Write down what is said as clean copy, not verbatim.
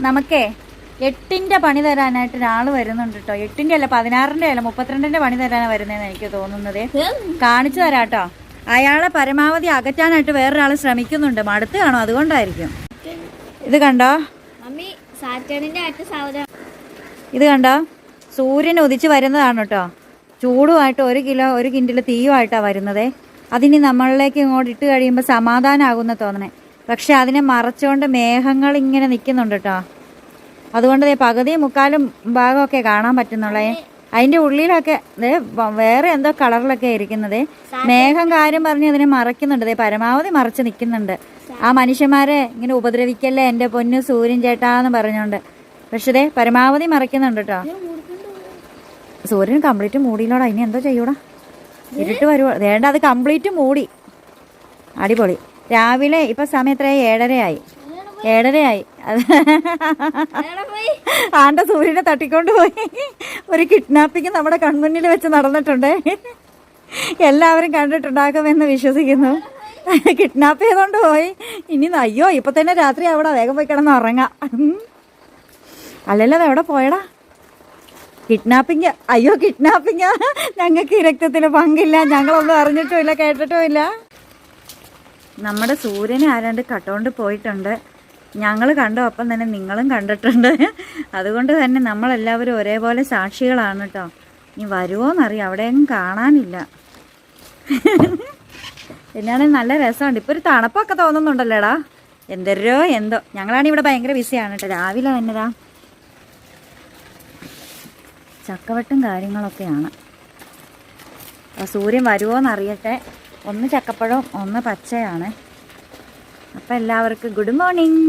നമുക്കേ 8ന്റെ പണി തരാനായിട്ട് ഒരാൾ വരുന്നുണ്ട് കേട്ടോ. 8ന്റെ അല്ല 16ന്റെ അല്ല 32ന്റെ പണി തരാനാണ് വരുന്നതെന്ന് എനിക്ക് തോന്നുന്നത്. കാണിച്ചു തരാം കേട്ടോ. അയാളെ പരമാവധി അകറ്റാനായിട്ട് വേറൊരാൾ ശ്രമിക്കുന്നുണ്ട്. മടുത്ത് കാണും, അതുകൊണ്ടായിരിക്കും. ഇത് കണ്ടോ, ഇത് കണ്ടോ, സൂര്യൻ ഉദിച്ച് വരുന്നതാണ് കേട്ടോ. ചൂടുമായിട്ട് 1 കിൻഡിൽ തീയുമായിട്ടാണ് വരുന്നത്. അതിനി നമ്മളിലേക്ക് ഇങ്ങോട്ട് ഇട്ട് കഴിയുമ്പോൾ സമാധാനമാകുന്ന തോന്നണേ. പക്ഷെ അതിനെ മറച്ചുകൊണ്ട് മേഘങ്ങൾ ഇങ്ങനെ നിൽക്കുന്നുണ്ട് കേട്ടോ. അതുകൊണ്ട് പകുതി മുക്കാലും ഭാഗമൊക്കെ കാണാൻ പറ്റുന്നുള്ളേ. അതിൻ്റെ ഉള്ളിലൊക്കെ വേറെ എന്തോ കളറിലൊക്കെ ഇരിക്കുന്നത്. മേഘം കാര്യം പറഞ്ഞ് അതിനെ മറയ്ക്കുന്നുണ്ട്. പരമാവധി മറച്ച് നിൽക്കുന്നുണ്ട്. ആ മനുഷ്യന്മാരെ ഇങ്ങനെ ഉപദ്രവിക്കല്ലേ എൻ്റെ പൊന്നു സൂര്യൻ ചേട്ടാന്ന് പറഞ്ഞോണ്ട്. പക്ഷേ പരമാവധി മറയ്ക്കുന്നുണ്ട് കേട്ടോ. സൂര്യൻ കംപ്ലീറ്റ് മൂടിയിലോടാ. ഇനി എന്തോ ചെയ്യൂടാ, ഇരുട്ട് വരുവോ? വേണ്ട, അത് കംപ്ലീറ്റ് മൂടി. അടിപൊളി. രാവിലെ ഇപ്പം സമയം എത്രയായി? 7:30 അത് ആണ്ട സൂര്യനെ തട്ടിക്കൊണ്ട് പോയി ഒരു കിഡ്നാപ്പിങ് നമ്മുടെ കൺമുന്നിൽ വെച്ച് നടന്നിട്ടുണ്ട്. എല്ലാവരും കണ്ടിട്ടുണ്ടാക്കുമെന്ന് വിശ്വസിക്കുന്നു. കിഡ്നാപ്പ് ചെയ്തോണ്ട് പോയി. ഇനി അയ്യോ ഇപ്പൊ തന്നെ രാത്രി അവിടെ വേഗം പോയി കിടന്ന് ഉറങ്ങാം. അല്ലല്ലോ, അത് എവിടെ പോയടാ? കിഡ്നാപ്പിങ്. അയ്യോ കിഡ്നാപ്പിങ്. ഞങ്ങൾക്ക് ഈ രക്തത്തിന് പങ്കില്ല. ഞങ്ങളൊന്നും അറിഞ്ഞിട്ടുമില്ല, കേട്ടിട്ടുമില്ല. നമ്മുടെ സൂര്യനെ ആരാണ്ട് കട്ടോണ്ട് പോയിട്ടുണ്ട്. ഞങ്ങൾ കണ്ടു, അപ്പം തന്നെ നിങ്ങളും കണ്ടിട്ടുണ്ട്. അതുകൊണ്ട് തന്നെ നമ്മളെല്ലാവരും ഒരേപോലെ സാക്ഷികളാണ് കേട്ടോ. ഇനി വരുമോയെന്നറിയാം, അവിടെയൊന്നും കാണാനില്ല. എന്നാണെങ്കിൽ നല്ല രസമുണ്ട്. ഇപ്പോൾ ഒരു തണുപ്പൊക്കെ തോന്നുന്നുണ്ടല്ലോടാ. എന്തോ ഞങ്ങളാണ് ഇവിടെ ഭയങ്കര ബിസിയാണ് കേട്ടോ. രാവിലെ തന്നെതാ ചക്കവട്ടും കാര്യങ്ങളൊക്കെയാണ്. സൂര്യൻ വരുമോയെന്നറിയട്ടെ. ഒന്ന് ചക്കപ്പഴവും ഒന്ന് പച്ചയാണ്. അപ്പം എല്ലാവർക്കും ഗുഡ് മോർണിംഗ്.